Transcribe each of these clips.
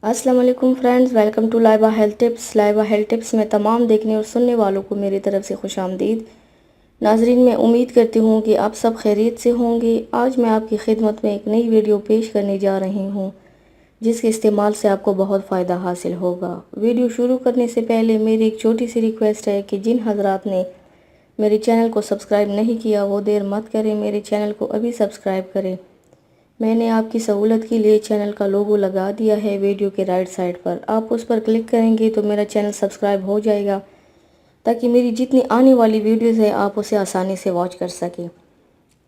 السلام علیکم friends, welcome to Laiba health tips. Laiba health tips میں تمام دیکھنے اور سننے والوں کو میری طرف سے خوش آمدید۔ ناظرین، میں امید کرتی ہوں کہ آپ سب خیریت سے ہوں گے۔ آج میں آپ کی خدمت میں ایک نئی ویڈیو پیش کرنے جا رہی ہوں جس کے استعمال سے آپ کو بہت فائدہ حاصل ہوگا۔ ویڈیو شروع کرنے سے پہلے میری ایک چھوٹی سی ریکویسٹ ہے کہ جن حضرات نے میرے چینل کو سبسکرائب نہیں کیا وہ دیر مت کریں، میرے چینل کو ابھی سبسکرائب کریں۔ میں نے آپ کی سہولت کے لیے چینل کا لوگو لگا دیا ہے ویڈیو کے رائٹ سائڈ پر۔ آپ اس پر کلک کریں گے تو میرا چینل سبسکرائب ہو جائے گا تاکہ میری جتنی آنے والی ویڈیوز ہیں آپ اسے آسانی سے واچ کر سکیں۔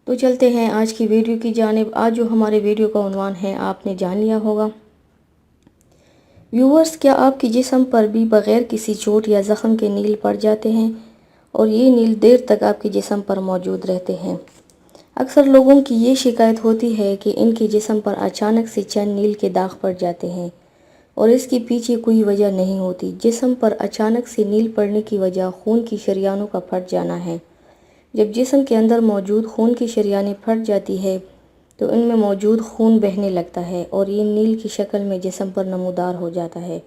تو چلتے ہیں آج کی ویڈیو کی جانب۔ آج جو ہمارے ویڈیو کا عنوان ہے آپ نے جان لیا ہوگا۔ ویورز، کیا آپ کے جسم پر بھی بغیر کسی چوٹ یا زخم کے نیل پڑ جاتے ہیں اور یہ نیل دیر تک آپ کے جسم پر موجود رہتے ہیں؟ اکثر لوگوں کی یہ شکایت ہوتی ہے کہ ان کے جسم پر اچانک سے چند نیل کے داغ پڑ جاتے ہیں اور اس کے پیچھے کوئی وجہ نہیں ہوتی۔ جسم پر اچانک سے نیل پڑنے کی وجہ خون کی شریانوں کا پھٹ جانا ہے۔ جب جسم کے اندر موجود خون کی شریانیں پھٹ جاتی ہے تو ان میں موجود خون بہنے لگتا ہے اور یہ نیل کی شکل میں جسم پر نمودار ہو جاتا ہے۔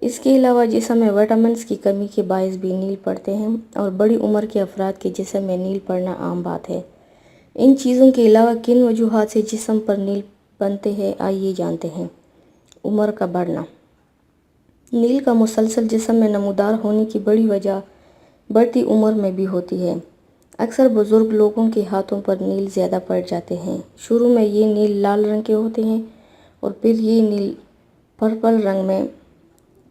اس کے علاوہ جسم میں وٹامنز کی کمی کے باعث بھی نیل پڑتے ہیں اور بڑی عمر کے افراد کے جسم میں نیل پڑنا عام بات ہے۔ ان چیزوں کے علاوہ کن وجوہات سے جسم پر نیل بنتے ہیں آئیے جانتے ہیں۔ عمر کا بڑھنا۔ نیل کا مسلسل جسم میں نمودار ہونے کی بڑی وجہ بڑھتی عمر میں بھی ہوتی ہے۔ اکثر بزرگ لوگوں کے ہاتھوں پر نیل زیادہ پڑ جاتے ہیں۔ شروع میں یہ نیل لال رنگ کے ہوتے ہیں اور پھر یہ نیل پرپل رنگ میں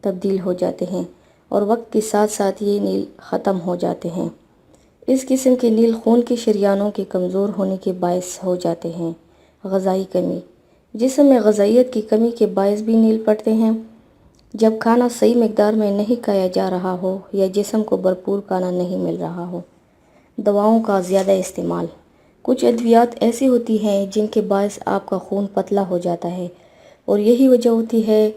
تبدیل ہو جاتے ہیں اور وقت کے ساتھ ساتھ یہ نیل ختم ہو جاتے ہیں۔ اس قسم کے نیل خون کی شریانوں کے کمزور ہونے کے باعث ہو جاتے ہیں۔ غذائی کمی۔ جسم میں غذائیت کی کمی کے باعث بھی نیل پڑتے ہیں۔ جب کھانا صحیح مقدار میں نہیں کھایا جا رہا ہو یا جسم کو بھرپور کھانا نہیں مل رہا ہو۔ دواؤں کا زیادہ استعمال۔ کچھ ادویات ایسی ہوتی ہیں جن کے باعث آپ کا خون پتلا ہو جاتا ہے اور یہی وجہ ہوتی ہے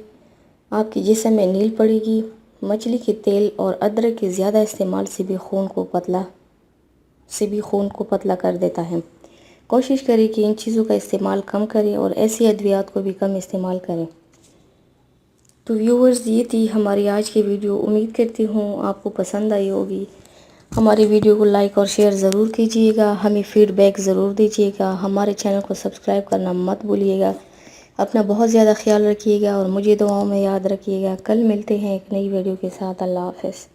آپ کے جسم میں نیل پڑے گی۔ مچھلی کے تیل اور ادرک کے زیادہ استعمال سے بھی خون کو پتلا کر دیتا ہے۔ کوشش کریں کہ ان چیزوں کا استعمال کم کریں اور ایسی ادویات کو بھی کم استعمال کریں۔ تو ویورز، یہ تھی ہماری آج کی ویڈیو۔ امید کرتی ہوں آپ کو پسند آئی ہوگی۔ ہماری ویڈیو کو لائک اور شیئر ضرور کیجیے گا، ہمیں فیڈ بیک ضرور دیجیے گا، ہمارے چینل کو سبسکرائب کرنا مت بھولیے گا۔ اپنا بہت زیادہ خیال رکھیے گا اور مجھے دعاؤں میں یاد رکھیے گا۔ کل ملتے ہیں ایک نئی ویڈیو کے ساتھ۔ اللہ حافظ۔